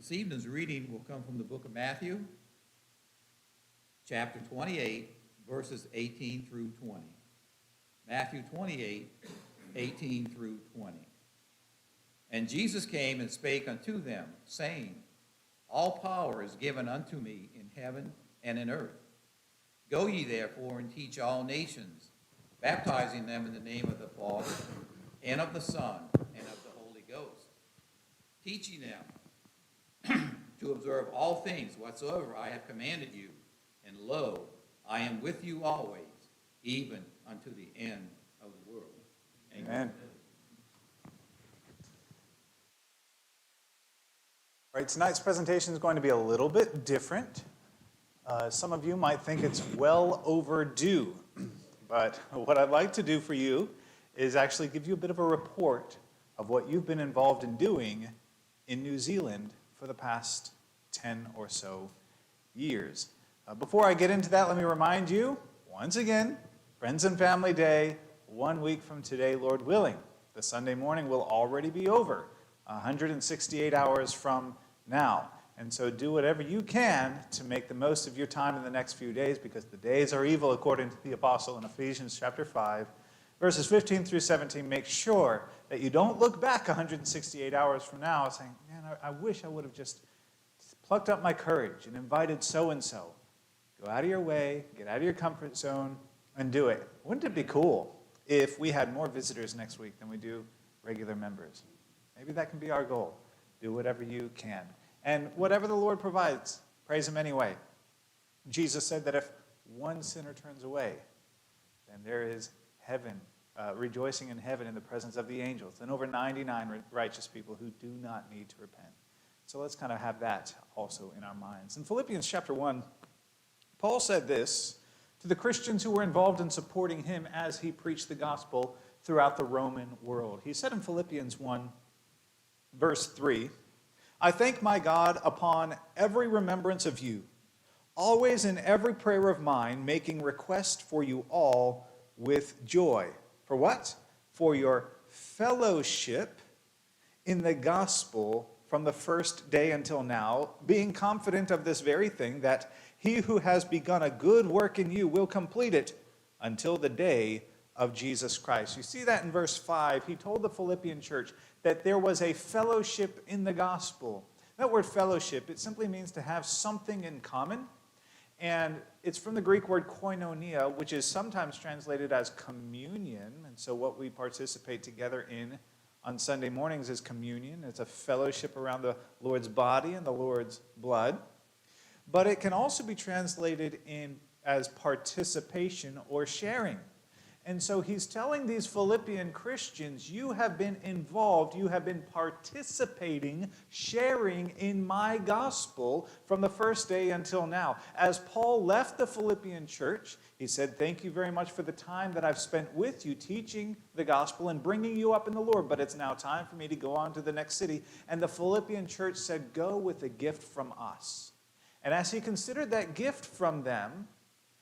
This evening's reading will come from the book of Matthew, chapter 28, verses 18 through 20. Matthew 28, 18 through 20. And Jesus came and spake unto them, saying, All power is given unto me in heaven and in earth. Go ye therefore and teach all nations, baptizing them in the name of the Father, and of the Son, and of the Holy Ghost, teaching them to observe all things whatsoever I have commanded you. And lo, I am with you always, even unto the end of the world. Amen. All right, tonight's presentation is going to be a little bit different. Some of you might think it's well overdue, but what I'd like to do for you is actually give you a bit of a report of what you've been involved in doing in New Zealand for the past 10 or so years. Before I get into that, let me remind you, once again, Friends and Family Day, 1 week from today, Lord willing. The Sunday morning will already be over, 168 hours from now. And so do whatever you can to make the most of your time in the next few days, because the days are evil, according to the apostle in Ephesians chapter 5. Verses 15 through 17, make sure that you don't look back 168 hours from now saying, man, I wish I would have just plucked up my courage and invited so-and-so. Go out of your way, get out of your comfort zone, and do it. Wouldn't it be cool if we had more visitors next week than we do regular members? Maybe that can be our goal. Do whatever you can. And whatever the Lord provides, praise Him anyway. Jesus said that if one sinner turns away, then there is heaven, rejoicing in heaven in the presence of the angels, and over 99 righteous people who do not need to repent. So let's kind of have that also in our minds. In Philippians chapter 1, Paul said this to the Christians who were involved in supporting him as he preached the gospel throughout the Roman world. He said in Philippians 1, verse 3, I thank my God upon every remembrance of you, always in every prayer of mine, making request for you all with joy. For what? For your fellowship in the gospel from the first day until now, being confident of this very thing, that he who has begun a good work in you will complete it until the day of Jesus Christ. You see that in verse 5. He told the Philippian church that there was a fellowship in the gospel. That word fellowship, it simply means to have something in common. And it's from the Greek word koinonia, which is sometimes translated as communion. And so what we participate together in on Sunday mornings is communion. It's a fellowship around the Lord's body and the Lord's blood. But it can also be translated in as participation or sharing. And so he's telling these Philippian Christians, you have been involved, you have been participating, sharing in my gospel from the first day until now. As Paul left the Philippian church, he said, thank you very much for the time that I've spent with you teaching the gospel and bringing you up in the Lord, but it's now time for me to go on to the next city. And the Philippian church said, go with a gift from us. And as he considered that gift from them,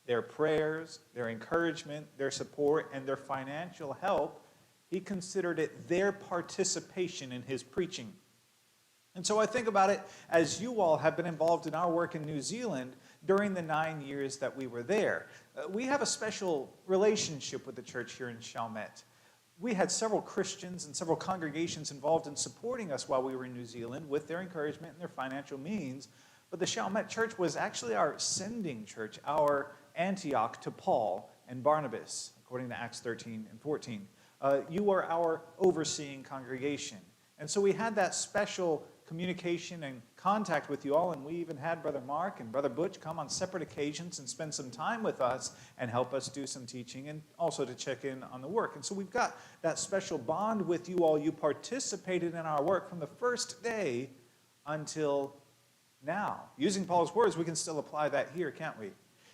their prayers, their encouragement, their support, and their financial help, he considered it their participation in his preaching. And so I think about it as you all have been involved in our work in New Zealand during the 9 years that we were there. We have a special relationship with the church here in Chalmette. We had several Christians and several congregations involved in supporting us while we were in New Zealand with their encouragement and their financial means. But the Chalmette church was actually our sending church, our Antioch to Paul and Barnabas, according to Acts 13 and 14. You are our overseeing congregation. And so we had that special communication and contact with you all, and we even had Brother Mark and Brother Butch come on separate occasions and spend some time with us and help us do some teaching and also to check in on the work. And so we've got that special bond with you all. You participated in our work from the first day until now. Using Paul's words, we can still apply that here, can't we?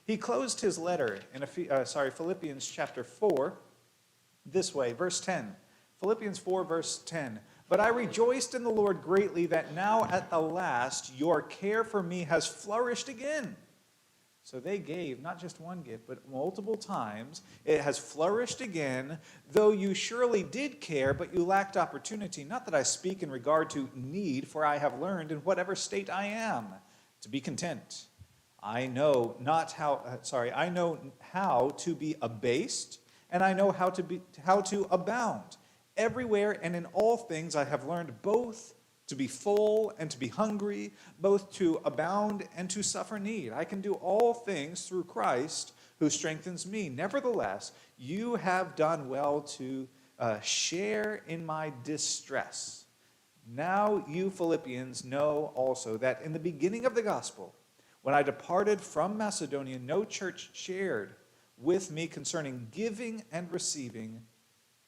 He closed his letter in Philippians chapter 4 this way, verse 10. Philippians 4, verse 10. But I rejoiced in the Lord greatly that now at the last your care for me has flourished again, So they gave not just one gift, but multiple times. It has flourished again, though you surely did care, but you lacked opportunity. Not that I speak in regard to need, for I have learned in whatever state I am to be content. I know I know how to be abased, and I know how to abound. Everywhere and in all things I have learned both to be full and to be hungry, both to abound and to suffer need. I can do all things through Christ who strengthens me. Nevertheless, you have done well to share in my distress. Now you Philippians know also that in the beginning of the gospel, when I departed from Macedonia, no church shared with me concerning giving and receiving,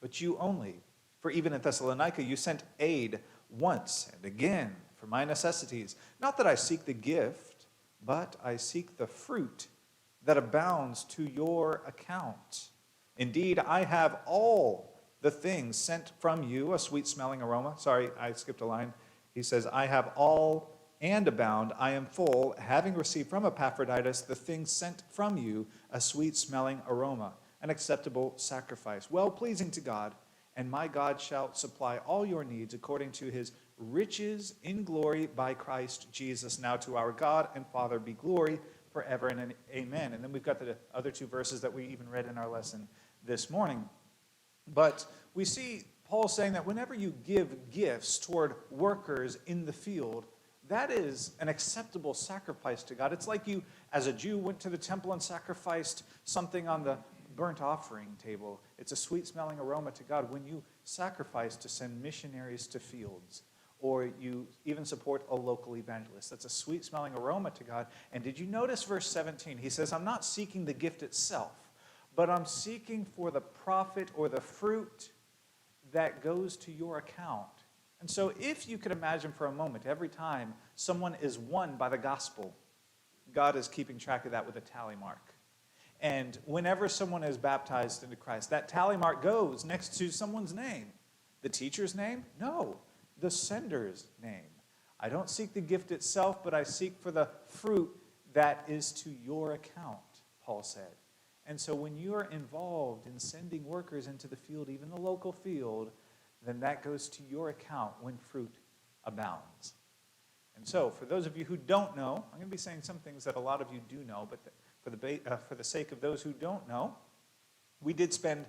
but you only. For even at Thessalonica you sent aid once and again for my necessities. Not that I seek the gift, but I seek the fruit that abounds to your account. Indeed, I have all the things sent from you, a sweet-smelling aroma. Sorry, I skipped a line. He says, I have all and abound. I am full, having received from Epaphroditus the things sent from you, a sweet-smelling aroma, an acceptable sacrifice, well-pleasing to God. And my God shall supply all your needs according to his riches in glory by Christ Jesus. Now to our God and Father be glory forever and amen. And then we've got the other two verses that we even read in our lesson this morning. But we see Paul saying that whenever you give gifts toward workers in the field, that is an acceptable sacrifice to God. It's like you, as a Jew, went to the temple and sacrificed something on the burnt offering table. It's a sweet-smelling aroma to God when you sacrifice to send missionaries to fields, or you even support a local evangelist. That's a sweet-smelling aroma to God. And did you notice verse 17? He says, I'm not seeking the gift itself, but I'm seeking for the profit or the fruit that goes to your account. And so if you could imagine for a moment, every time someone is won by the gospel, God is keeping track of that with a tally mark. And whenever someone is baptized into Christ, that tally mark goes next to someone's name. The teacher's name? No, the sender's name. I don't seek the gift itself, but I seek for the fruit that is to your account, Paul said. And so when you are involved in sending workers into the field, even the local field, then that goes to your account when fruit abounds. And so for those of you who don't know, I'm going to be saying some things that a lot of you do know, but for the sake of those who don't know, we did spend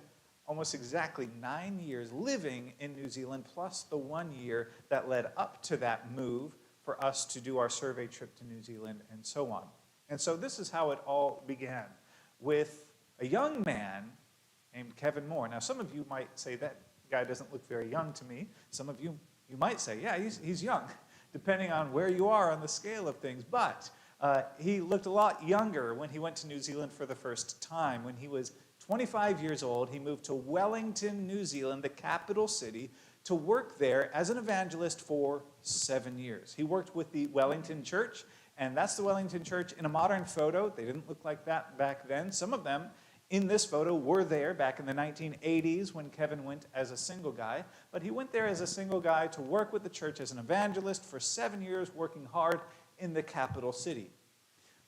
almost exactly 9 years living in New Zealand, plus the 1 year that led up to that move for us to do our survey trip to New Zealand and so on. And so this is how it all began, with a young man named Kevin Moore. Now some of you might say, that guy doesn't look very young to me. Some of you might say, yeah, he's young, depending on where you are on the scale of things. But he looked a lot younger when he went to New Zealand for the first time. When he was 25 years old, he moved to Wellington, New Zealand, the capital city, to work there as an evangelist for 7 years. He worked with the Wellington Church, and that's the Wellington Church in a modern photo. They didn't look like that back then. Some of them in this photo were there back in the 1980s when Kevin went as a single guy. But he went there as a single guy to work with the church as an evangelist for 7 years, working hard in the capital city.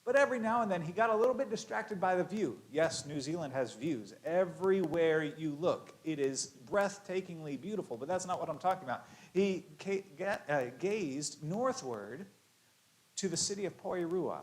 But every now and then he got a little bit distracted by the view. Yes, New Zealand has views everywhere you look. It is breathtakingly beautiful, but that's not what I'm talking about. He gazed northward to the city of Porirua,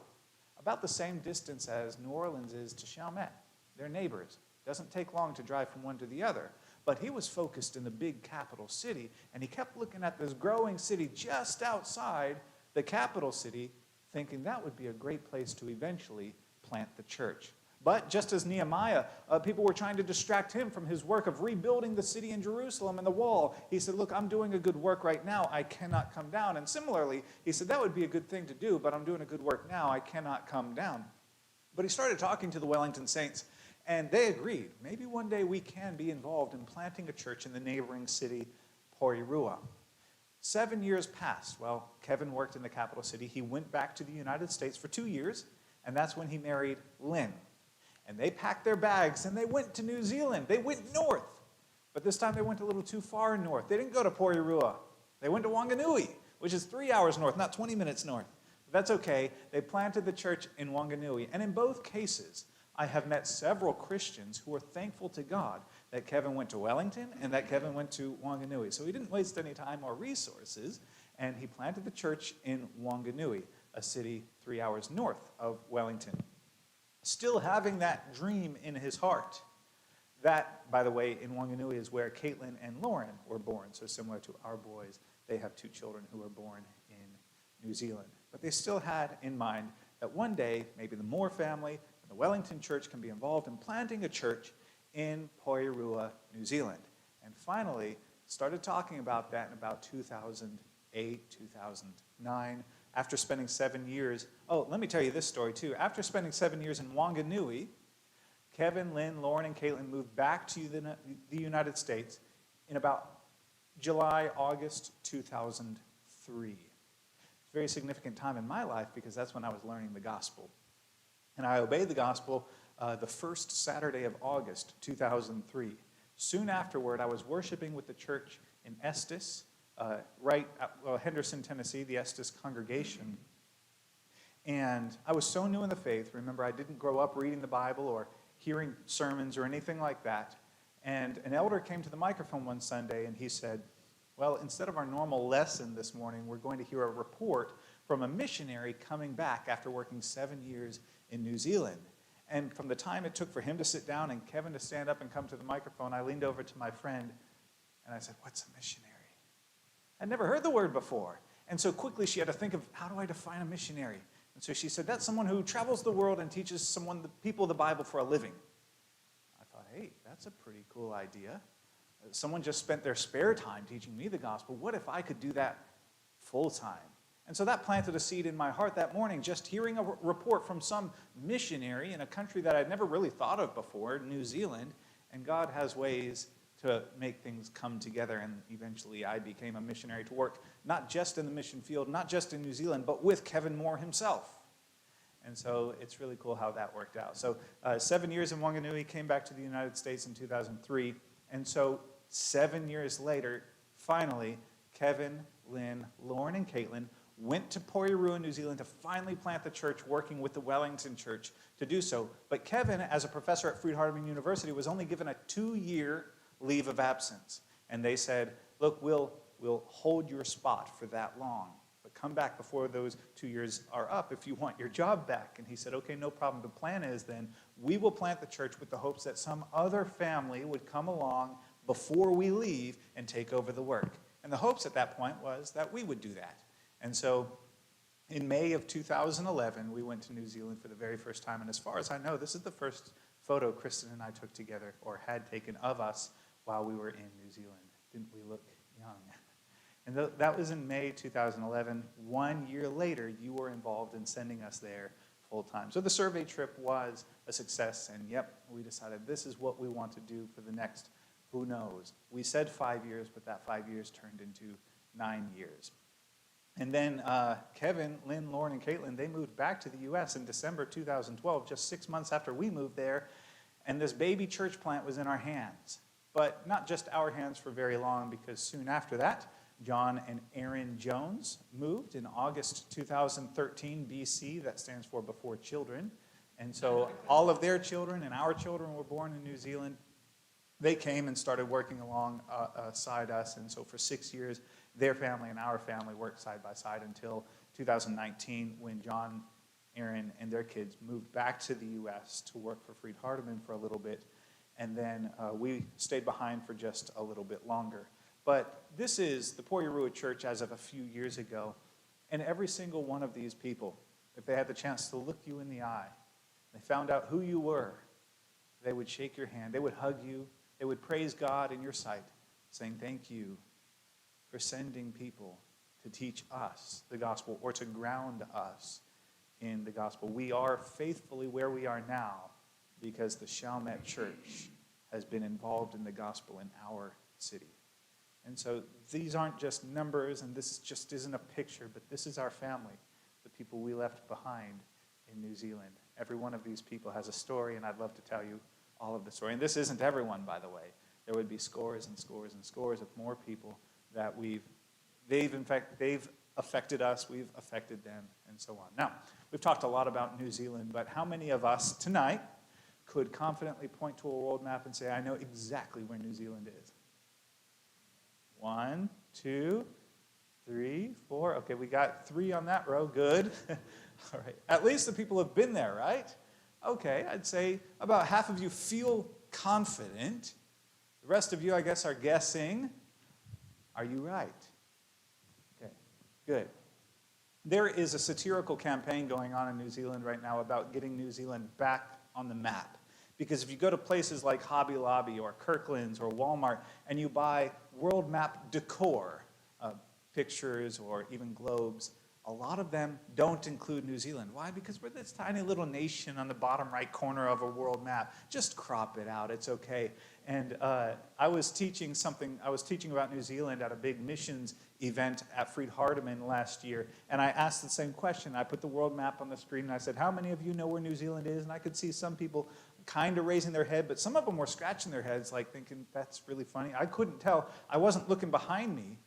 about the same distance as New Orleans is to Chalmette. They're neighbors. It doesn't take long to drive from one to the other. But he was focused in the big capital city, and he kept looking at this growing city just outside the capital city, thinking that would be a great place to eventually plant the church. But just as Nehemiah, people were trying to distract him from his work of rebuilding the city in Jerusalem and the wall. He said, look, I'm doing a good work right now. I cannot come down. And similarly, he said, that would be a good thing to do, but I'm doing a good work now. I cannot come down. But he started talking to the Wellington saints, and they agreed. Maybe one day we can be involved in planting a church in the neighboring city, Porirua. 7 years passed. Well, Kevin worked in the capital city. He went back to the United States for 2 years, and that's when he married Lynn. And they packed their bags, and they went to New Zealand. They went north. But this time they went a little too far north. They didn't go to Porirua. They went to Wanganui, which is 3 hours north, not 20 minutes north. That's okay. They planted the church in Wanganui. And in both cases, I have met several Christians who are thankful to God that Kevin went to Wellington and that Kevin went to Wanganui. So he didn't waste any time or resources, and he planted the church in Wanganui, a city 3 hours north of Wellington. Still having that dream in his heart. That, by the way, in Wanganui is where Caitlin and Lauren were born. So similar to our boys, they have 2 children who were born in New Zealand. But they still had in mind that one day, maybe the Moore family and the Wellington church can be involved in planting a church in Porirua, New Zealand. And finally, started talking about that in about 2008, 2009, after spending 7 years. Oh, let me tell you this story too. After spending 7 years in Wanganui, Kevin, Lynn, Lauren, and Caitlin moved back to the United States in about July, August 2003. It's a very significant time in my life because that's when I was learning the gospel. And I obeyed the gospel the first Saturday of August 2003. Soon afterward, I was worshiping with the church in Estes, Henderson, Tennessee, the Estes congregation. And I was so new in the faith. Remember, I didn't grow up reading the Bible or hearing sermons or anything like that. And an elder came to the microphone one Sunday and he said, well, instead of our normal lesson this morning, we're going to hear a report from a missionary coming back after working 7 years in New Zealand. And from the time it took for him to sit down and Kevin to stand up and come to the microphone, I leaned over to my friend and I said, what's a missionary? I'd never heard the word before. And so quickly she had to think of, how do I define a missionary? And so she said, that's someone who travels the world and teaches the people the Bible for a living. I thought, hey, that's a pretty cool idea. Someone just spent their spare time teaching me the gospel. What if I could do that full time? And so that planted a seed in my heart that morning, just hearing a report from some missionary in a country that I'd never really thought of before, New Zealand. And God has ways to make things come together, and eventually I became a missionary to work not just in the mission field, not just in New Zealand, but with Kevin Moore himself. And so it's really cool how that worked out. So 7 years in Wanganui, came back to the United States in 2003, and so 7 years later, finally, Kevin, Lynn, Lauren, and Caitlin went to Porirua, New Zealand to finally plant the church, working with the Wellington church to do so. But Kevin, as a professor at Freed-Hardeman University, was only given a 2-year leave of absence. And they said, look, we'll hold your spot for that long, but come back before those 2 years are up if you want your job back. And he said, okay, no problem. The plan is then we will plant the church with the hopes that some other family would come along before we leave and take over the work. And the hopes at that point was that we would do that. And so in May of 2011, we went to New Zealand for the very first time. And as far as I know, this is the first photo Kristen and I took together, or had taken of us, while we were in New Zealand. Didn't we look young? And that was in May 2011. 1 year later, you were involved in sending us there full time. So the survey trip was a success, and yep, we decided this is what we want to do for the next, who knows. We said 5 years, but that 5 years turned into 9 years. And then Kevin, Lynn, Lauren, and Caitlin, they moved back to the U.S. in December 2012, just 6 months after we moved there, and this baby church plant was in our hands. But not just our hands for very long, because soon after that, John and Erin Jones moved in August 2013 BC. That stands for Before Children. And so all of their children and our children were born in New Zealand. They came and started working alongside us. And so for 6 years, their family and our family worked side by side until 2019, when John, Erin, and their kids moved back to the U.S. to work for Freed-Hardeman for a little bit. And then we stayed behind for just a little bit longer. But this is the Porirua Church as of a few years ago. And every single one of these people, if they had the chance to look you in the eye, they found out who you were, they would shake your hand, they would hug you, they would praise God in your sight, saying thank you for sending people to teach us the gospel, or to ground us in the gospel. We are faithfully where we are now because the Chalmette Church has been involved in the gospel in our city. And so these aren't just numbers, and this just isn't a picture, but this is our family, the people we left behind in New Zealand. Every one of these people has a story, and I'd love to tell you all of the story. And this isn't everyone, by the way. There would be scores and scores and scores of more people that they've affected us, we've affected them, and so on. Now, we've talked a lot about New Zealand, but how many of us tonight could confidently point to a world map and say, I know exactly where New Zealand is? 1, 2, 3, 4. Okay, we got 3 on that row. Good. All right. At least the people have been there, right? Okay, I'd say about half of you feel confident. The rest of you, I guess, are guessing. Are you right? Okay, good. There is a satirical campaign going on in New Zealand right now about getting New Zealand back on the map. Because if you go to places like Hobby Lobby or Kirkland's or Walmart and you buy world map decor, pictures or even globes, a lot of them don't include New Zealand. Why? Because we're this tiny little nation on the bottom right corner of a world map. Just crop it out, it's okay. And I was teaching about New Zealand at a big missions event at Fried Hardeman last year, and I asked the same question. I put the world map on the screen, and I said, how many of you know where New Zealand is? And I could see some people kind of raising their head, but some of them were scratching their heads, like thinking, that's really funny. I couldn't tell. I wasn't looking behind me.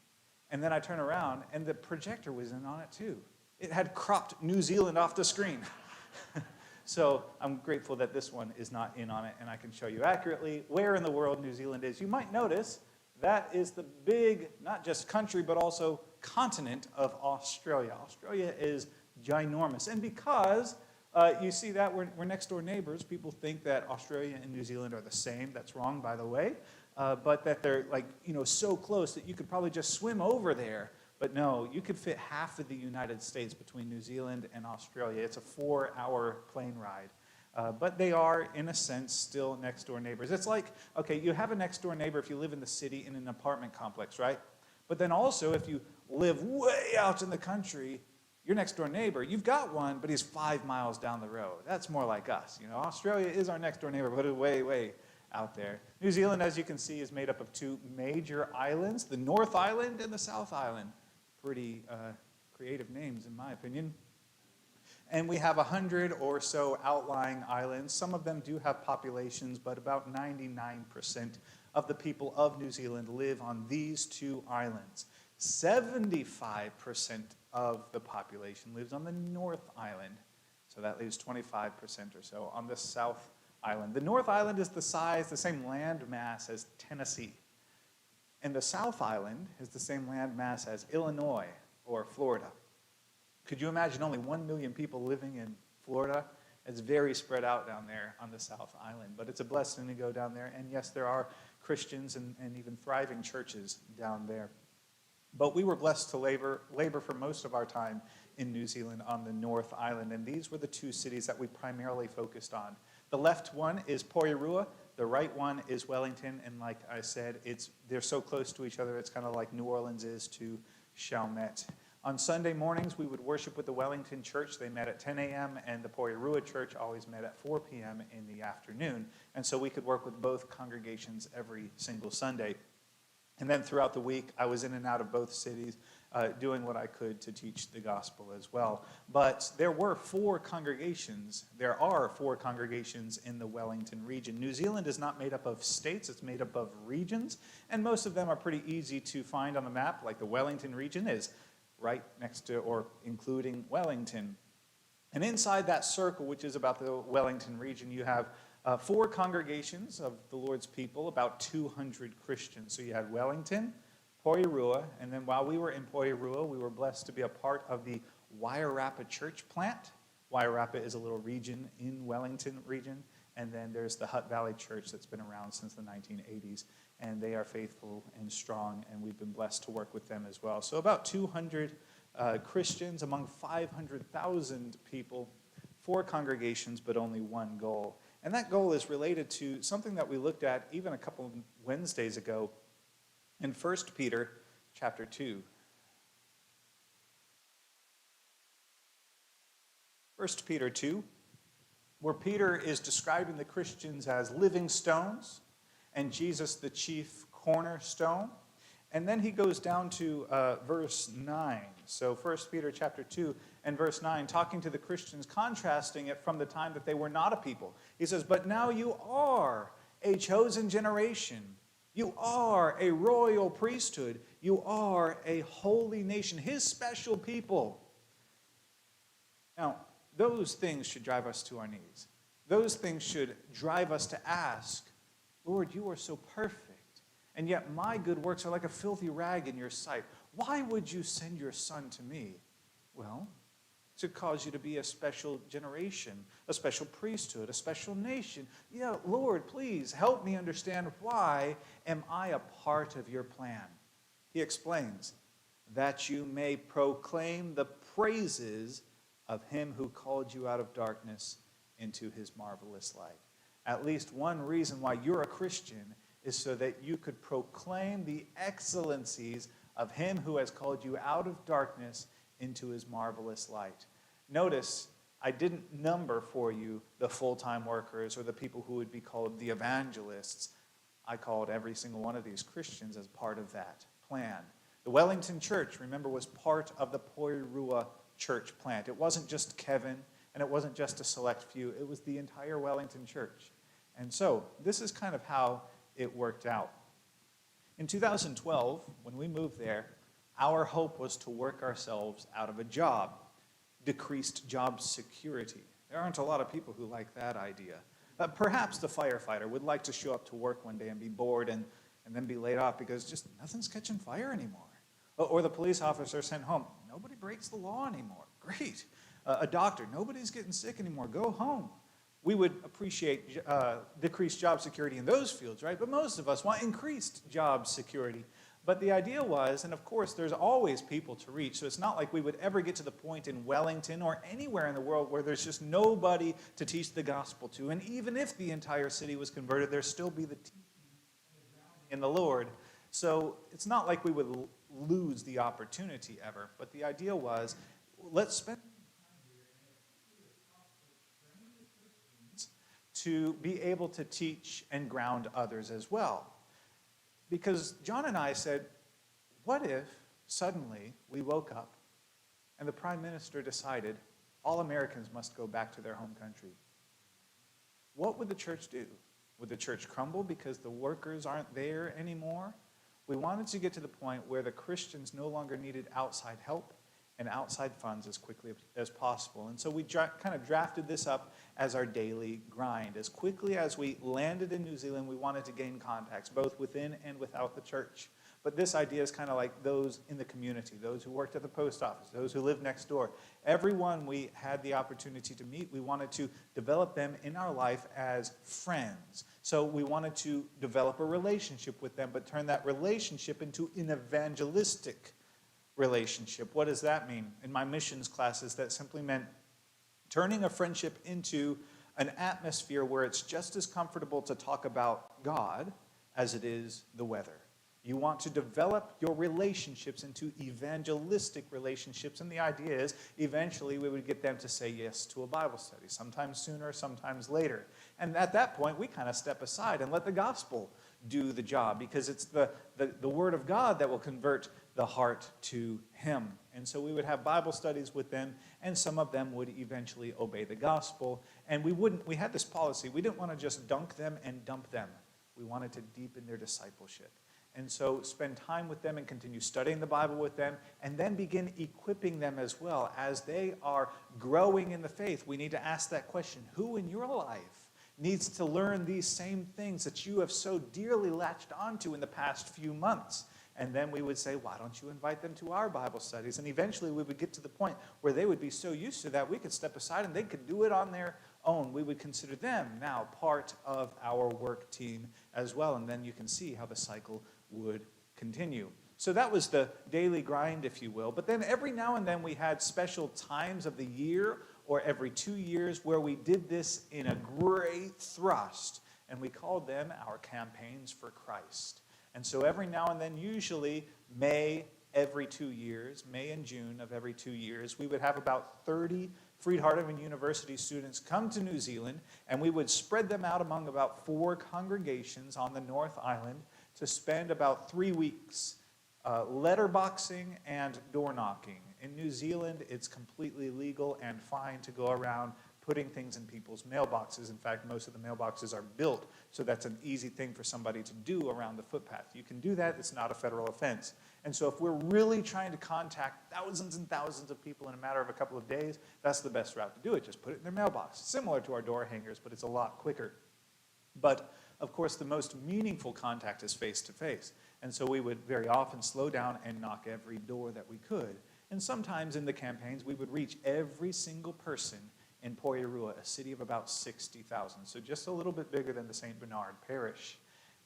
And then I turn around, and the projector was in on it too. It had cropped New Zealand off the screen. So I'm grateful that this one is not in on it, and I can show you accurately where in the world New Zealand is. You might notice that is the big, not just country, but also continent of Australia. Australia is ginormous. And because you see that we're next door neighbors, people think that Australia and New Zealand are the same. That's wrong, by the way. But that they're so close that you could probably just swim over there. But no, you could fit half of the United States between New Zealand and Australia. It's a 4-hour plane ride. But they are, in a sense, still next door neighbors. It's like, okay, you have a next door neighbor if you live in the city in an apartment complex, right? But then also if you live way out in the country, your next door neighbor, you've got one, but he's 5 miles down the road. That's more like us. Australia is our next door neighbor, but it's way, way out there. New Zealand, as you can see, is made up of 2 major islands, the North Island and the South Island. Pretty creative names, in my opinion. And we have 100 or so outlying islands. Some of them do have populations, but about 99% of the people of New Zealand live on these 2 islands. 75% of the population lives on the North Island. So that leaves 25% or so on the South Island. The North Island is the same land mass as Tennessee. And the South Island is the same land mass as Illinois or Florida. Could you imagine only 1 million people living in Florida? It's very spread out down there on the South Island. But it's a blessing to go down there. And yes, there are Christians and even thriving churches down there. But we were blessed to labor for most of our time in New Zealand on the North Island. And these were the 2 cities that we primarily focused on. The left one is Porirua. The right one is Wellington. And like I said, they're so close to each other, it's kind of like New Orleans is to Chalmette. On Sunday mornings, we would worship with the Wellington church. They met at 10 a.m., and the Porirua church always met at 4 p.m. in the afternoon. And so we could work with both congregations every single Sunday. And then throughout the week, I was in and out of both cities, doing what I could to teach the gospel as well. But there are 4 congregations in the Wellington region. New Zealand is not made up of states, it's made up of regions, and most of them are pretty easy to find on the map, like the Wellington region is right next to or including Wellington. And inside that circle, which is about the Wellington region, you have 4 congregations of the Lord's people, about 200 Christians. So you had Wellington, Porirua, and then while we were in Porirua, we were blessed to be a part of the Wairarapa church plant. Wairarapa is a little region in Wellington region, and then there's the Hutt Valley Church that's been around since the 1980s, and they are faithful and strong, and we've been blessed to work with them as well. So about 200 Christians among 500,000 people, 4 congregations, but only 1 goal. And that goal is related to something that we looked at even a couple of Wednesdays ago in 1 Peter chapter 2. 1 Peter 2, where Peter is describing the Christians as living stones and Jesus the chief cornerstone. And then he goes down to verse 9. So 1 Peter chapter 2 and verse 9, talking to the Christians, contrasting it from the time that they were not a people. He says, but now you are a chosen generation. You are a royal priesthood. You are a holy nation, his special people. Now, those things should drive us to our knees. Those things should drive us to ask, Lord, you are so perfect, and yet my good works are like a filthy rag in your sight. Why would you send your son to me? Well, to cause you to be a special generation, a special priesthood, a special nation. Yeah, Lord, please help me understand, why am I a part of your plan? He explains, that you may proclaim the praises of him who called you out of darkness into his marvelous light. At least one reason why you're a Christian is so that you could proclaim the excellencies of him who has called you out of darkness into his marvelous light. Notice, I didn't number for you the full-time workers or the people who would be called the evangelists. I called every single one of these Christians as part of that plan. The Wellington Church, remember, was part of the Poirua church plant. It wasn't just Kevin, and it wasn't just a select few. It was the entire Wellington Church. And so, this is kind of how it worked out. In 2012, when we moved there, our hope was to work ourselves out of a job. Decreased job security. There aren't a lot of people who like that idea. Perhaps the firefighter would like to show up to work one day and be bored and then be laid off because just nothing's catching fire anymore. Or the police officer sent home. Nobody breaks the law anymore. Great. A doctor. Nobody's getting sick anymore. Go home. We would appreciate decreased job security in those fields, right? But most of us want increased job security. But the idea was, and of course there's always people to reach, so it's not like we would ever get to the point in Wellington or anywhere in the world where there's just nobody to teach the gospel to. And even if the entire city was converted, there'd still be the teaching in the Lord. So it's not like we would lose the opportunity ever. But the idea was, let's spend to be able to teach and ground others as well. Because John and I said, what if suddenly we woke up and the Prime Minister decided all Americans must go back to their home country? What would the church do? Would the church crumble because the workers aren't there anymore? We wanted to get to the point where the Christians no longer needed outside help and outside funds as quickly as possible. And so we kind of drafted this up as our daily grind. As quickly as we landed in New Zealand, we wanted to gain contacts, both within and without the church. But this idea is kind of like those in the community, those who worked at the post office, those who lived next door. Everyone we had the opportunity to meet, we wanted to develop them in our life as friends. So we wanted to develop a relationship with them, but turn that relationship into an evangelistic relationship. What does that mean? In my missions classes, that simply meant turning a friendship into an atmosphere where it's just as comfortable to talk about God as it is the weather. You want to develop your relationships into evangelistic relationships, and the idea is eventually we would get them to say yes to a Bible study, sometimes sooner, sometimes later. And at that point, we kind of step aside and let the gospel do the job, because it's the Word of God that will convert the heart to Him. And so we would have Bible studies with them, and some of them would eventually obey the gospel. And we had this policy. We didn't want to just dunk them and dump them. We wanted to deepen their discipleship. And so spend time with them and continue studying the Bible with them, and then begin equipping them as well. As they are growing in the faith, we need to ask that question: who in your life needs to learn these same things that you have so dearly latched onto in the past few months? And then we would say, why don't you invite them to our Bible studies? And eventually we would get to the point where they would be so used to that we could step aside and they could do it on their own. We would consider them now part of our work team as well. And then you can see how the cycle would continue. So that was the daily grind, if you will. But then every now and then we had special times of the year, or every 2 years, where we did this in a great thrust. And we called them our campaigns for Christ. And so every now and then, usually May every 2 years, May and June of every 2 years, we would have about 30 Freed-Hardeman University students come to New Zealand, and we would spread them out among about 4 congregations on the North Island to spend about 3 weeks letterboxing and door knocking. In New Zealand, it's completely legal and fine to go around putting things in people's mailboxes. In fact, most of the mailboxes are built, so that's an easy thing for somebody to do around the footpath. You can do that. It's not a federal offense. And so if we're really trying to contact thousands and thousands of people in a matter of a couple of days, that's the best route to do it. Just put it in their mailbox. Similar to our door hangers, but it's a lot quicker. But of course, the most meaningful contact is face-to-face. And so we would very often slow down and knock every door that we could. And sometimes in the campaigns, we would reach every single person in Poirua, a city of about 60,000. So just a little bit bigger than the St. Bernard parish.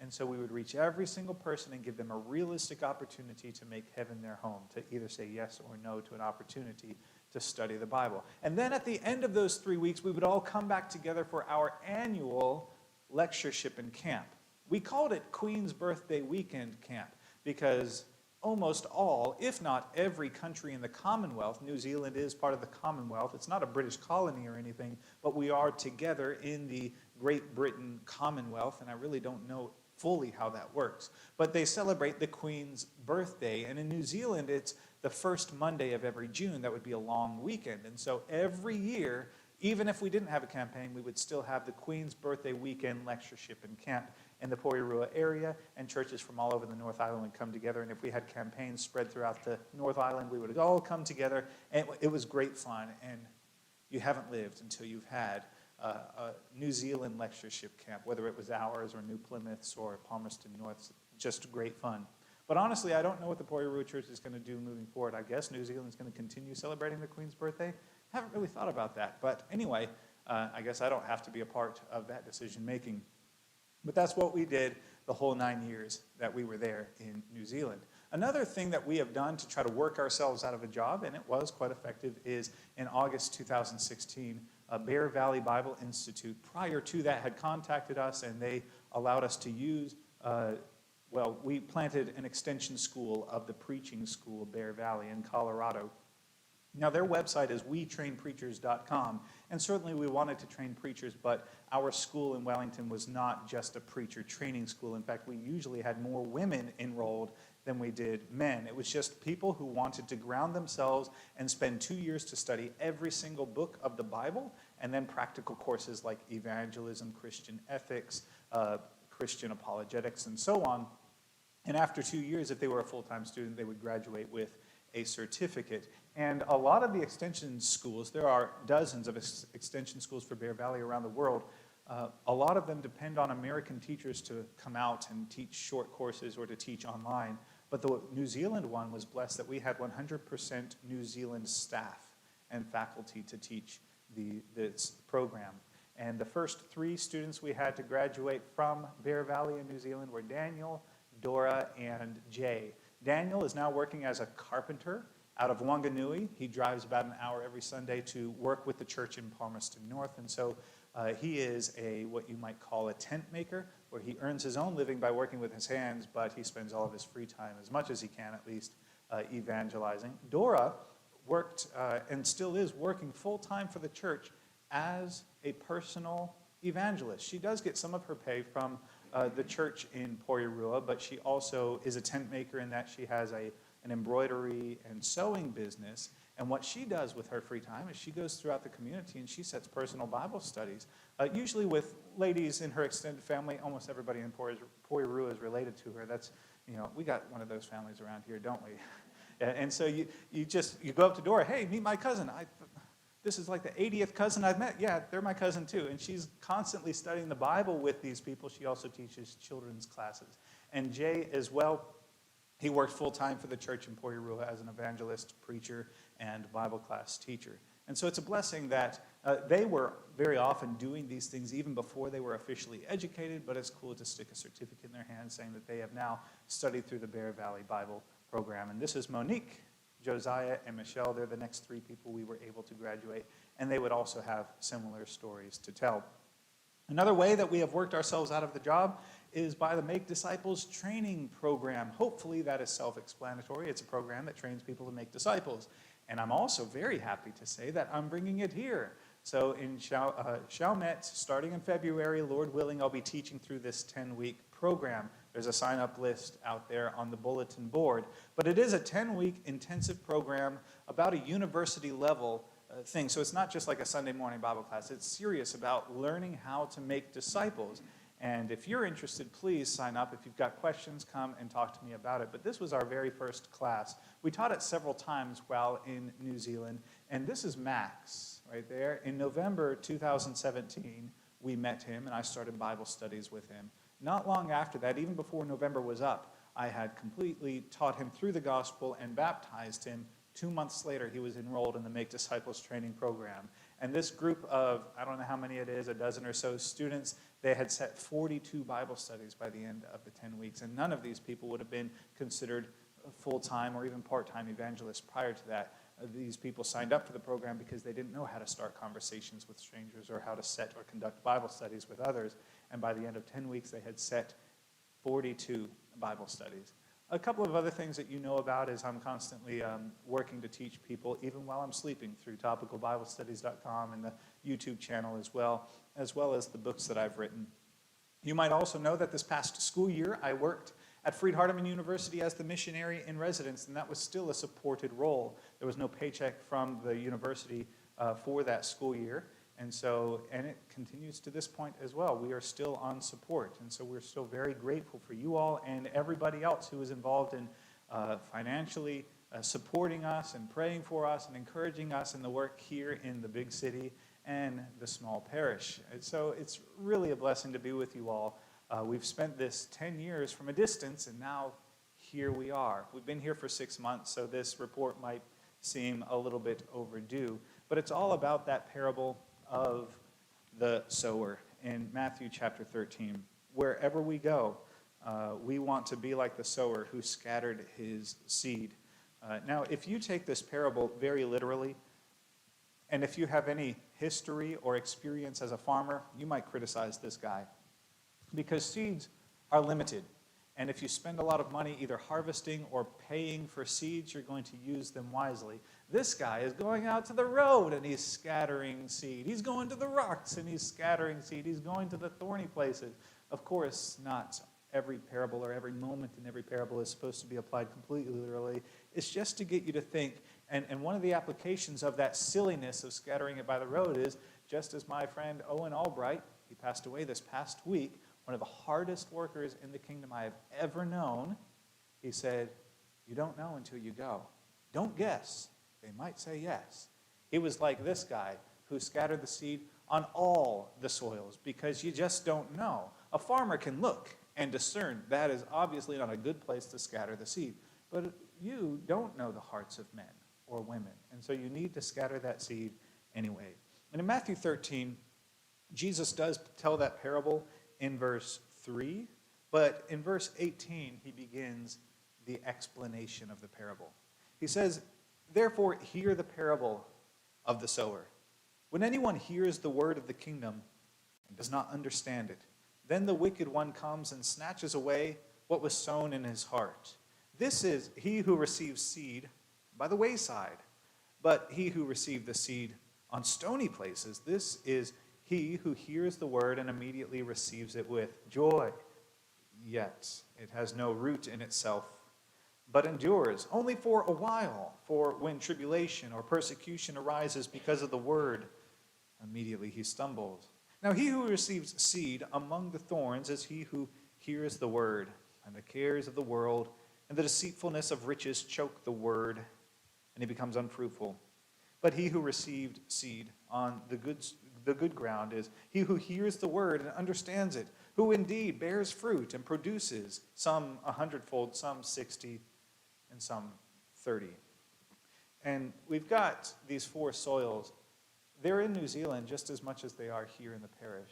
And so we would reach every single person and give them a realistic opportunity to make heaven their home, to either say yes or no to an opportunity to study the Bible. And then at the end of those 3 weeks, we would all come back together for our annual lectureship and camp. We called it Queen's Birthday Weekend Camp because almost all, if not every country in the Commonwealth, New Zealand is part of the Commonwealth. It's not a British colony or anything, but we are together in the Great Britain Commonwealth, and I really don't know fully how that works. But they celebrate the Queen's birthday, and in New Zealand, it's the first Monday of every June. That would be a long weekend, and so every year, even if we didn't have a campaign, we would still have the Queen's Birthday Weekend Lectureship and Camp in the Poirua area, and churches from all over the North Island would come together. And if we had campaigns spread throughout the North Island, we would all come together, and it was great fun. And you haven't lived until you've had a New Zealand lectureship camp, whether it was ours or New Plymouth's or Palmerston North's, just great fun. But honestly, I don't know what the Poirua Church is going to do moving forward. I guess New Zealand's going to continue celebrating the Queen's birthday. Haven't really thought about that. But anyway, I guess I don't have to be a part of that decision making. But that's what we did the whole 9 years that we were there in New Zealand. Another thing that we have done to try to work ourselves out of a job, and it was quite effective, is in August 2016, Bear Valley Bible Institute, prior to that, had contacted us, and they allowed us to use, we planted an extension school of the preaching school, Bear Valley in Colorado. Now, their website is wetrainpreachers.com, and certainly we wanted to train preachers, but our school in Wellington was not just a preacher training school. In fact, we usually had more women enrolled than we did men. It was just people who wanted to ground themselves and spend 2 years to study every single book of the Bible, and then practical courses like evangelism, Christian ethics, Christian apologetics, and so on. And after 2 years, if they were a full-time student, they would graduate with a certificate. And a lot of the extension schools, there are dozens of extension schools for Bear Valley around the world. A lot of them depend on American teachers to come out and teach short courses or to teach online. But the New Zealand one was blessed that we had 100% New Zealand staff and faculty to teach this program. And the first 3 students we had to graduate from Bear Valley in New Zealand were Daniel, Dora, and Jay. Daniel is now working as a carpenter out of Wanganui. He drives about an hour every Sunday to work with the church in Palmerston North, and so he is what you might call a tent maker, where he earns his own living by working with his hands, but he spends all of his free time, as much as he can at least, evangelizing. Dora worked and still is working full-time for the church as a personal evangelist. She does get some of her pay from the church in Poirua, but she also is a tent maker in that she has an embroidery and sewing business. And what she does with her free time is she goes throughout the community and she sets personal Bible studies, usually with ladies in her extended family. Almost everybody in Poirua is related to her. That's, we got one of those families around here, don't we? And so you go up to Dora, hey, meet my cousin. This is like the 80th cousin I've met. Yeah, they're my cousin too. And she's constantly studying the Bible with these people. She also teaches children's classes. And Jay as well, he worked full-time for the church in Poirua as an evangelist, preacher, and Bible class teacher. And so it's a blessing that they were very often doing these things even before they were officially educated, but it's cool to stick a certificate in their hand saying that they have now studied through the Bear Valley Bible program. And this is Monique, Josiah, and Michelle. They're the next 3 people we were able to graduate, and they would also have similar stories to tell. Another way that we have worked ourselves out of the job is by the Make Disciples training program. Hopefully that is self-explanatory. It's a program that trains people to make disciples. And I'm also very happy to say that I'm bringing it here. So in Chalmette, starting in February, Lord willing, I'll be teaching through this 10-week program. There's a sign-up list out there on the bulletin board. But it is a 10-week intensive program about a university-level thing. So it's not just like a Sunday morning Bible class. It's serious about learning how to make disciples. And if you're interested, please sign up. If you've got questions, come and talk to me about it. But this was our very first class. We taught it several times while in New Zealand. And this is Max right there. In November 2017, we met him, and I started Bible studies with him. Not long after that, even before November was up, I had completely taught him through the gospel and baptized him. 2 months later, he was enrolled in the Make Disciples training program. And this group of, I don't know how many it is, a dozen or so students, they had set 42 Bible studies by the end of the 10 weeks. And none of these people would have been considered full-time or even part-time evangelists prior to that. These people signed up for the program because they didn't know how to start conversations with strangers or how to set or conduct Bible studies with others. And by the end of 10 weeks, they had set 42 Bible studies. A couple of other things that you know about is I'm constantly working to teach people, even while I'm sleeping, through topicalbiblestudies.com and the YouTube channel as well as the books that I've written. You might also know that this past school year, I worked at Freed-Hardeman University as the missionary in residence, and that was still a supported role. There was no paycheck from the university for that school year. And it continues to this point as well. We are still on support, and so we're still very grateful for you all and everybody else who is involved in financially supporting us and praying for us and encouraging us in the work here in the big city and the small parish. And so it's really a blessing to be with you all. We've spent this 10 years from a distance, and now here we are. We've been here for 6 months, so this report might seem a little bit overdue, but it's all about that parable of the sower in Matthew chapter 13. Wherever we go, we want to be like the sower who scattered his seed. Now, if you take this parable very literally, and if you have any history or experience as a farmer, you might criticize this guy, because seeds are limited. And if you spend a lot of money either harvesting or paying for seeds, you're going to use them wisely. This guy is going out to the road and he's scattering seed. He's going to the rocks and he's scattering seed. He's going to the thorny places. Of course, not every parable or every moment in every parable is supposed to be applied completely literally. It's just to get you to think. And one of the applications of that silliness of scattering it by the road is, just as my friend Owen Albright, he passed away this past week, one of the hardest workers in the kingdom I have ever known, he said, you don't know until you go. Don't guess. They might say yes. He was like this guy who scattered the seed on all the soils because you just don't know. A farmer can look and discern that is obviously not a good place to scatter the seed. But you don't know the hearts of men or women. And so you need to scatter that seed anyway. And in Matthew 13, Jesus does tell that parable in verse 3, but in verse 18, he begins the explanation of the parable. He says, therefore, hear the parable of the sower. When anyone hears the word of the kingdom and does not understand it, then the wicked one comes and snatches away what was sown in his heart. This is he who receives seed by the wayside, but he who received the seed on stony places, this is he who hears the word and immediately receives it with joy. Yet it has no root in itself, but endures only for a while. For when tribulation or persecution arises because of the word, immediately he stumbles. Now he who receives seed among the thorns is he who hears the word, and the cares of the world and the deceitfulness of riches choke the word, and he becomes unfruitful. But he who received seed on the good ground is he who hears the word and understands it, who indeed bears fruit and produces some 100-fold, some 60, and some 30. And we've got these 4 soils. They're in New Zealand just as much as they are here in the parish.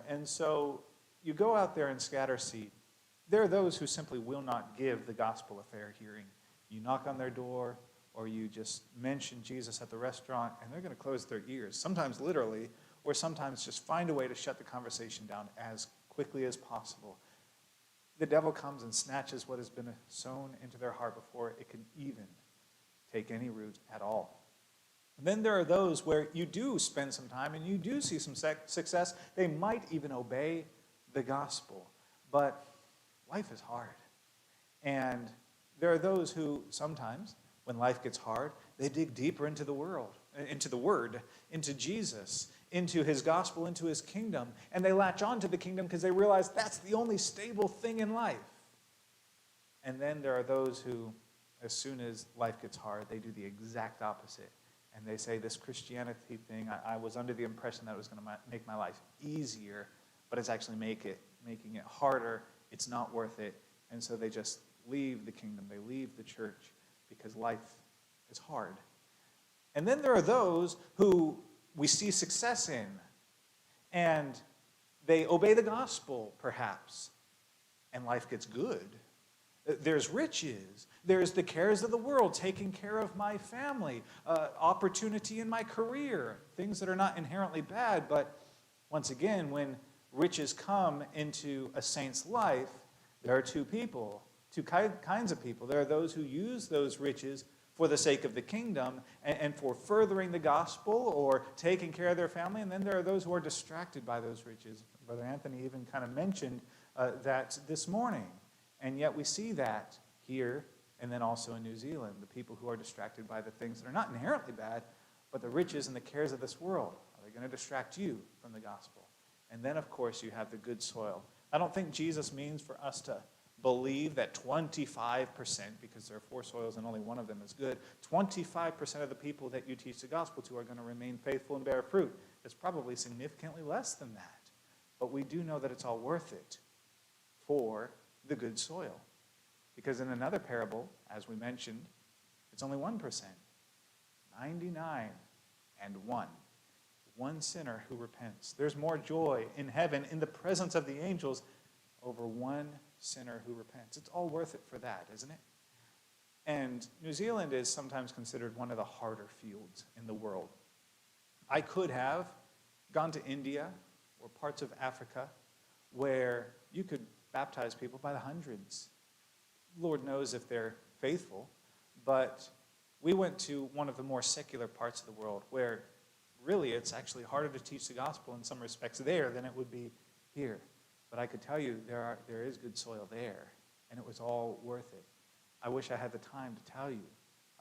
And so you go out there and scatter seed. There are those who simply will not give the gospel a fair hearing. You knock on their door, or you just mention Jesus at the restaurant, and they're going to close their ears, sometimes literally, or sometimes just find a way to shut the conversation down as quickly as possible. The devil comes and snatches what has been sown into their heart before it can even take any root at all. And then there are those where you do spend some time and you do see some success. They might even obey the gospel, but life is hard. And there are those who sometimes, when life gets hard, they dig deeper into the world, into the Word, into Jesus, into his gospel, into his kingdom, and they latch on to the kingdom because they realize that's the only stable thing in life. And then there are those who, as soon as life gets hard, they do the exact opposite. And they say, this Christianity thing, I was under the impression that it was going to make my life easier, but it's actually making it harder. It's not worth it. And so they just leave the kingdom. They leave the church because life is hard. And then there are those who we see success in, and they obey the gospel, perhaps, and life gets good. There's riches. There's the cares of the world, taking care of my family, opportunity in my career, things that are not inherently bad. But once again, when riches come into a saint's life, there are two kinds of people. There are those who use those riches for the sake of the kingdom and for furthering the gospel or taking care of their family. And then there are those who are distracted by those riches. Brother Anthony even kind of mentioned that this morning. And yet we see that here and then also in New Zealand, the people who are distracted by the things that are not inherently bad, but the riches and the cares of this world. Are they going to distract you from the gospel? And then, of course, you have the good soil. I don't think Jesus means for us to believe that 25%, because there are 4 soils and only one of them is good, 25% of the people that you teach the gospel to are going to remain faithful and bear fruit. It's probably significantly less than that. But we do know that it's all worth it for the good soil. Because in another parable, as we mentioned, it's only 1%. 99 and 1. One sinner who repents. There's more joy in heaven in the presence of the angels over one sinner who repents. It's all worth it for that, isn't it? And New Zealand is sometimes considered one of the harder fields in the world. I could have gone to India or parts of Africa where you could baptize people by the hundreds. Lord knows if they're faithful, but we went to one of the more secular parts of the world where really it's actually harder to teach the gospel in some respects there than it would be here. But I could tell you there is good soil there, and it was all worth it. I wish I had the time to tell you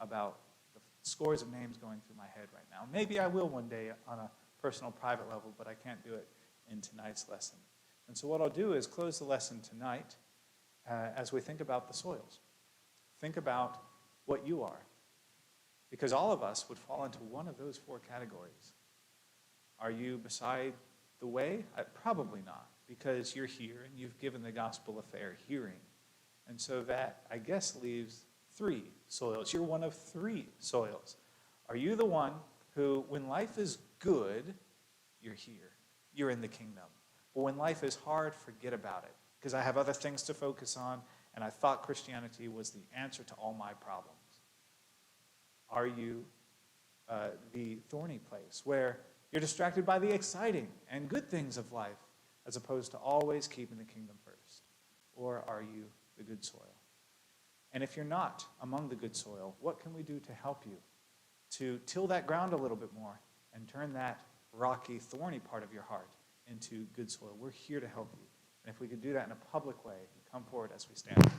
about the scores of names going through my head right now. Maybe I will one day on a personal, private level, but I can't do it in tonight's lesson. And so what I'll do is close the lesson tonight as we think about the soils. Think about what you are. Because all of us would fall into one of those 4 categories. Are you beside the way? Probably not, because you're here and you've given the gospel a fair hearing. And so that, I guess, leaves 3 soils. You're one of 3 soils. Are you the one who, when life is good, you're here. You're in the kingdom. But when life is hard, forget about it, because I have other things to focus on, and I thought Christianity was the answer to all my problems. Are you the thorny place where you're distracted by the exciting and good things of life as opposed to always keeping the kingdom first? Or are you the good soil? And if you're not among the good soil, what can we do to help you to till that ground a little bit more and turn that rocky, thorny part of your heart into good soil? We're here to help you. And if we could do that in a public way, come forward as we stand.